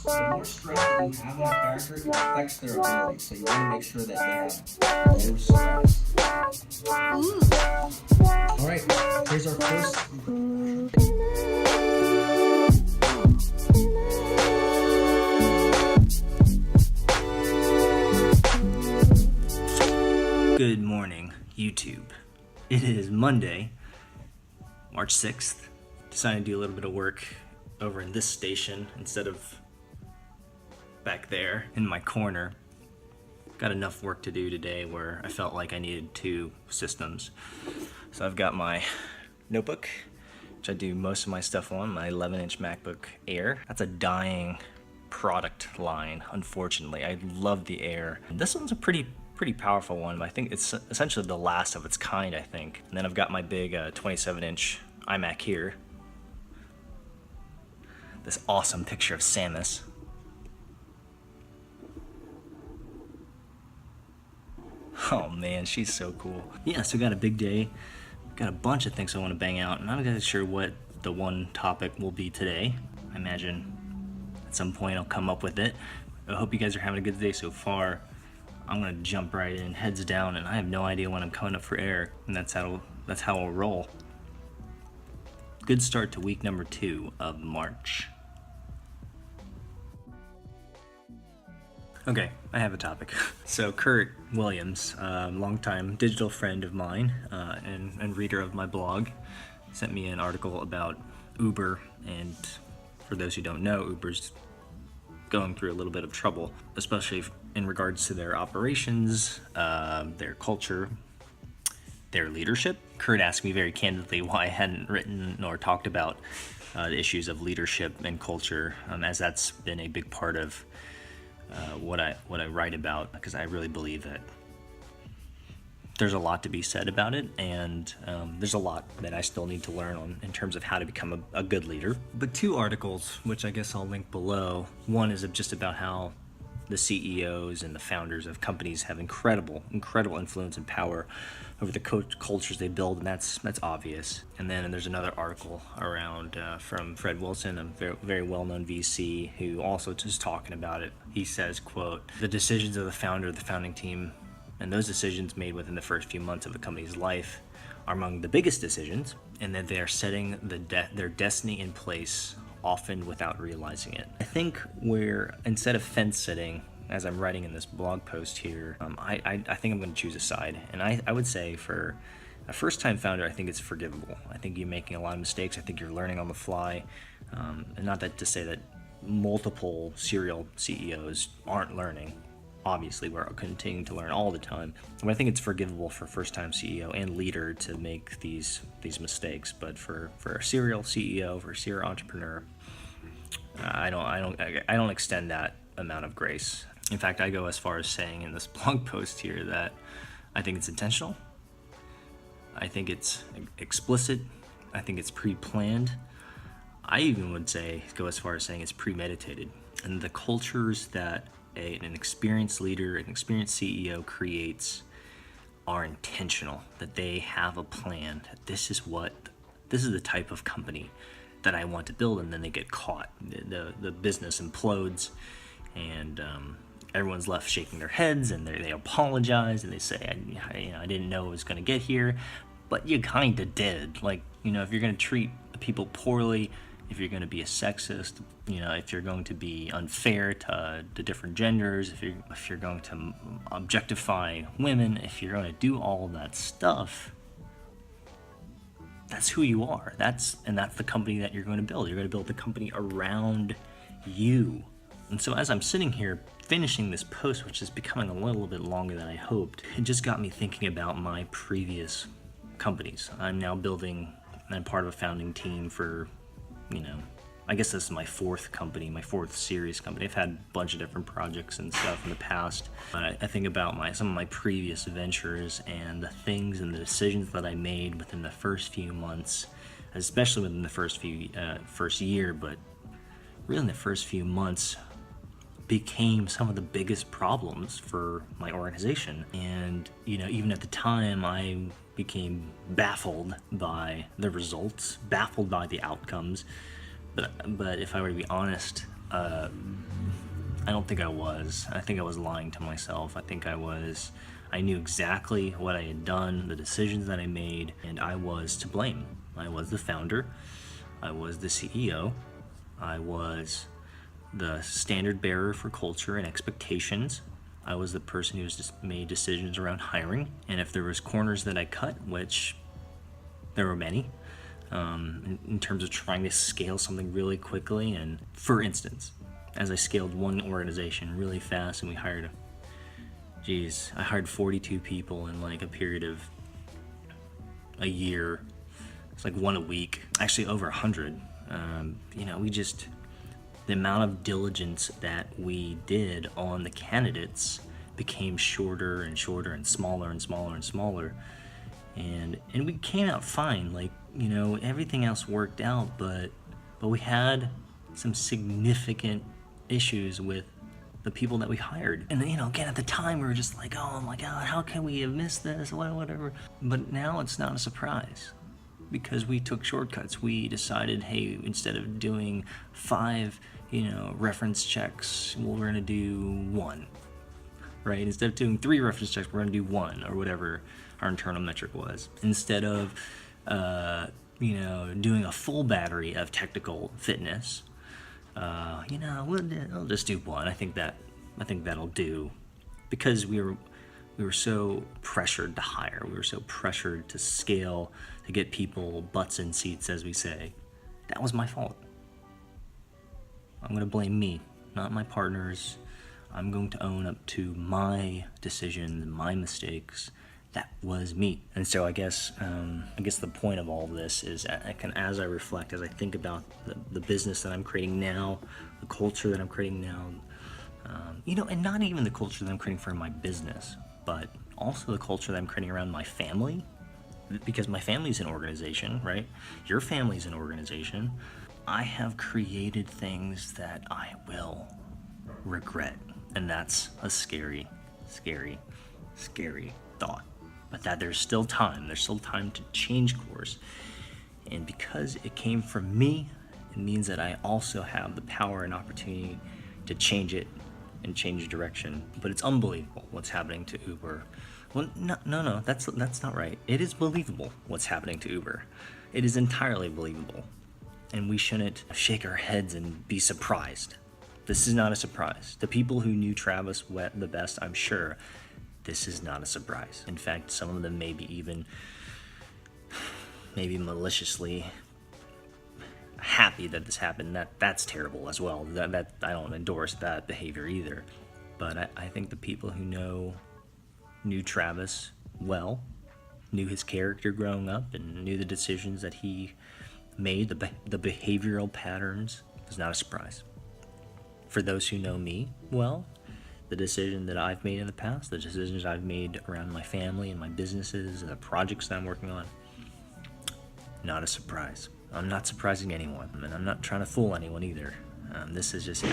The more stress that you have on a character, it affects their ability. So you want to make sure that they have low stress. All right, here's our first. Good morning, YouTube. It is Monday, March 6th. Decided to do a little bit of work over in this station instead of back there in my corner. Got enough work to do today where I felt like I needed two systems. So I've got my notebook, which I do most of my stuff on, my 11-inch MacBook Air. That's a dying product line, unfortunately. I love the Air. This one's a pretty powerful one, but I think it's essentially the last of its kind, I think. And then I've got my big 27-inch iMac here. This awesome picture of Samus. Oh man, she's so cool. Yeah, so got a big day. Got a bunch of things I want to bang out. I'm not exactly sure what the one topic will be today. I imagine at some point I'll come up with it. I hope you guys are having a good day so far. I'm gonna jump right in, heads down, and I have no idea when I'm coming up for air, and that's how I'll roll. Good start to week number 2 of March. Okay, I have a topic. So Kurt Williams, longtime digital friend of mine and reader of my blog, sent me an article about Uber, and for those who don't know, Uber's going through a little bit of trouble, especially in regards to their operations, their culture, their leadership. Kurt asked me very candidly why I hadn't written nor talked about the issues of leadership and culture, as that's been a big part of what I write about, because I really believe that there's a lot to be said about it, and there's a lot that I still need to learn on in terms of how to become a good leader. But 2 articles, which I guess I'll link below. One is just about how the CEOs and the founders of companies have incredible influence and power over the cultures they build, and that's obvious. And then there's another article around from Fred Wilson, a very well-known VC, who also just talking about it. He says, quote, "The decisions of the founder of the founding team and those decisions made within the first few months of a company's life are among the biggest decisions, and that they are setting their destiny in place, often without realizing it." I think where, instead of fence sitting, as I'm writing in this blog post here, I think I'm going to choose a side. And I would say for a first-time founder, I think it's forgivable. I think you're making a lot of mistakes. I think you're learning on the fly. And not that to say that multiple serial CEOs aren't learning. Obviously, we're continuing to learn all the time. But I think it's forgivable for first-time CEO and leader to make these mistakes. But for a serial CEO, for a serial entrepreneur, I don't extend that amount of grace. In fact, I go as far as saying in this blog post here that I think it's intentional. I think it's explicit. I think it's pre-planned. I even would go as far as saying it's premeditated. And the cultures that an experienced leader, an experienced CEO creates are intentional, that they have a plan, that this is the type of company that I want to build, and then they get caught. The business implodes, and everyone's left shaking their heads, and they apologize, and they say, I didn't know it was going to get here, but you kind of did. Like, if you're going to treat people poorly, if you're going to be a sexist, if you're going to be unfair to different genders, if you're going to objectify women, if you're going to do all that stuff, that's who you are. That's the company that you're going to build. You're going to build the company around you. And so as I'm sitting here finishing this post, which is becoming a little bit longer than I hoped, it just got me thinking about my previous companies. I'm now I'm part of a founding team for, I guess this is my 4th company, my 4th serious company. I've had a bunch of different projects and stuff in the past. But I think about some of my previous ventures and the things and the decisions that I made within the first few months, especially within the first year, but really in the first few months became some of the biggest problems for my organization. And, even at the time, I became baffled by the results, baffled by the outcomes. But if I were to be honest, I don't think I was. I think I was lying to myself. I knew exactly what I had done, the decisions that I made, and I was to blame. I was the founder. I was the CEO. I was the standard bearer for culture and expectations. I was the person who just made decisions around hiring. And if there was corners that I cut, which there were many, in terms of trying to scale something really quickly. And for instance, as I scaled one organization really fast and I hired 42 people in like a period of a year. It's like one a week, actually over 100. The amount of diligence that we did on the candidates became shorter and shorter and smaller and smaller and smaller. And we came out fine. Like, everything else worked out, but we had some significant issues with the people that we hired. And again, at the time we were just like, oh my God, how can we have missed this? Whatever. But now it's not a surprise because we took shortcuts. We decided, hey, instead of doing 5, reference checks, we're going to do 1, right? Instead of doing 3 reference checks, we're going to do 1 or whatever our internal metric was. Instead of, doing a full battery of technical fitness, we'll just do 1. I think that'll do, because we were so pressured to hire. We were so pressured to scale, to get people butts in seats, as we say. That was my fault. I'm going to blame me, not my partners. I'm going to own up to my decisions, my mistakes. That was me. And so I guess the point of all of this is, as I reflect, as I think about the business that I'm creating now, the culture that I'm creating now, and not even the culture that I'm creating for my business, but also the culture that I'm creating around my family, because my family's an organization, right? Your family's an organization. I have created things that I will regret, and that's a scary, scary, scary thought. But that there's still time to change course. And because it came from me, it means that I also have the power and opportunity to change it and change direction. But it's unbelievable what's happening to Uber. Well, no, that's not right. It is believable what's happening to Uber. It is entirely believable. And we shouldn't shake our heads and be surprised. This is not a surprise. The people who knew Travis the best, I'm sure, this is not a surprise. In fact, some of them maybe maliciously happy that this happened. That's terrible as well. That I don't endorse that behavior either. But I think the people who knew Travis well, knew his character growing up, and knew the decisions that he made, the behavioral patterns, was not a surprise. For those who know me well, the decision that I've made in the past, the decisions I've made around my family and my businesses and the projects that I'm working on, not a surprise. I'm not surprising anyone, and I'm not trying to fool anyone either. This is just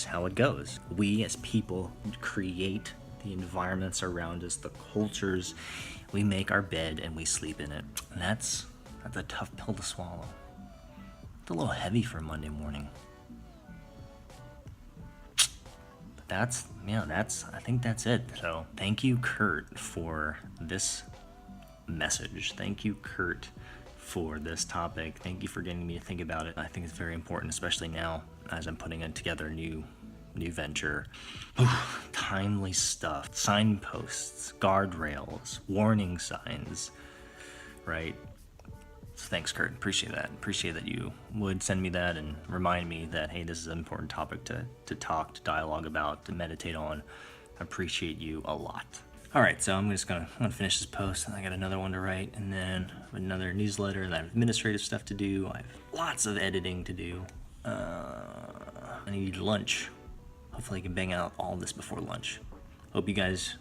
how it goes. We as people create the environments around us, the cultures. We make our bed and we sleep in it. And that's a tough pill to swallow. It's a little heavy for Monday morning. I think that's it. So thank you, Kurt, for this message. Thank you, Kurt, for this topic. Thank you for getting me to think about it. I think it's very important, especially now as I'm putting together a new venture. Timely stuff, signposts, guardrails, warning signs, right? So thanks, Kurt. Appreciate that you would send me that and remind me that, hey, this is an important topic to talk, to dialogue about, to meditate on. I appreciate you a lot. All right, so I'm gonna finish this post. I got another one to write, and then another newsletter, and I have administrative stuff to do. I have lots of editing to do. I need lunch. Hopefully I can bang out all this before lunch. Hope you guys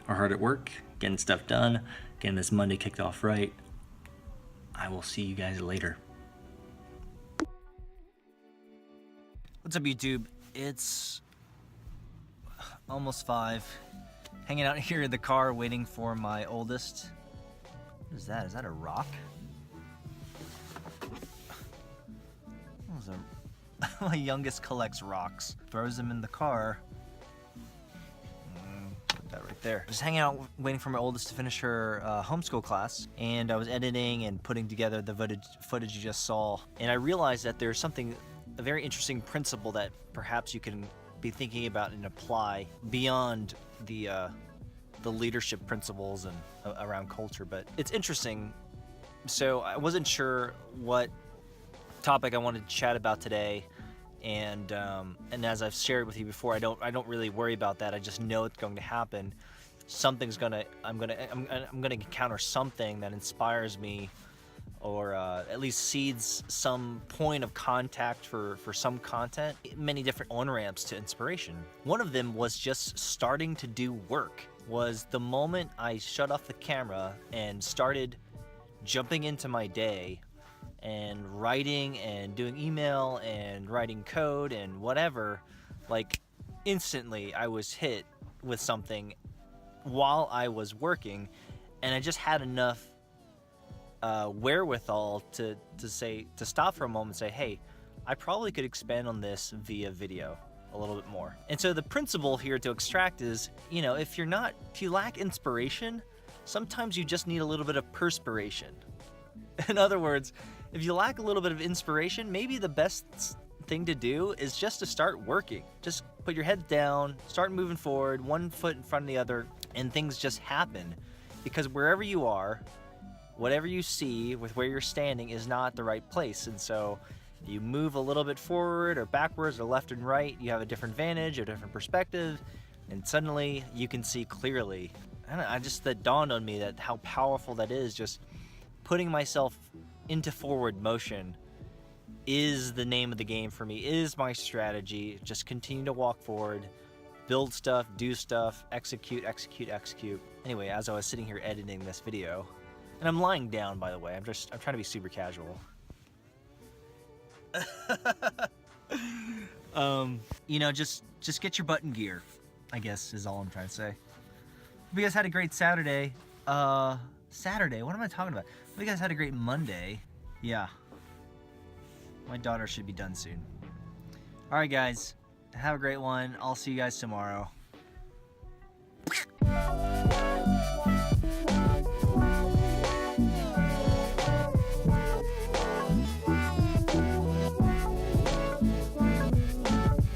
are hard at work, getting stuff done, getting this Monday kicked off right. I will see you guys later. What's up, YouTube? It's almost 5. Hanging out here in the car waiting for my oldest. What is that? Is that a rock? What was My youngest collects rocks, throws them in the car. Put that right there. Just hanging out, waiting for my oldest to finish her homeschool class, and I was editing and putting together the footage you just saw, and I realized that there's a very interesting principle that perhaps you can be thinking about and apply beyond the leadership principles and around culture. But it's interesting. So I wasn't sure what topic I wanted to chat about today, and as I've shared with you before, I don't really worry about that. I just know it's going to happen. I'm gonna encounter something that inspires me, or at least seeds some point of contact for some content. Many different on-ramps to inspiration. One of them was just starting to do work. Was the moment I shut off the camera and started jumping into my day and writing and doing email and writing code and whatever, like instantly I was hit with something while I was working, and I just had enough wherewithal to stop for a moment and say, hey, I probably could expand on this via video a little bit more. And so the principle here to extract is, if you lack inspiration, sometimes you just need a little bit of perspiration. In other words, if you lack a little bit of inspiration, maybe the best thing to do is just to start working. Just put your head down, start moving forward, one foot in front of the other, and things just happen. Because wherever you are, whatever you see with where you're standing is not the right place. And so you move a little bit forward or backwards or left and right, you have a different vantage, a different perspective, and suddenly you can see clearly. That dawned on me that how powerful that is. Just putting myself into forward motion is the name of the game for me, is my strategy. Just continue to walk forward, build stuff, do stuff, execute. Anyway, as I was sitting here editing this video, and I'm lying down, by the way, I'm trying to be super casual. Just get your butt in gear, I guess is all I'm trying to say. Hope you guys had a great Saturday. Saturday, what am I talking about? Hope you guys had a great Monday. Yeah. My daughter should be done soon. Alright guys, have a great one. I'll see you guys tomorrow.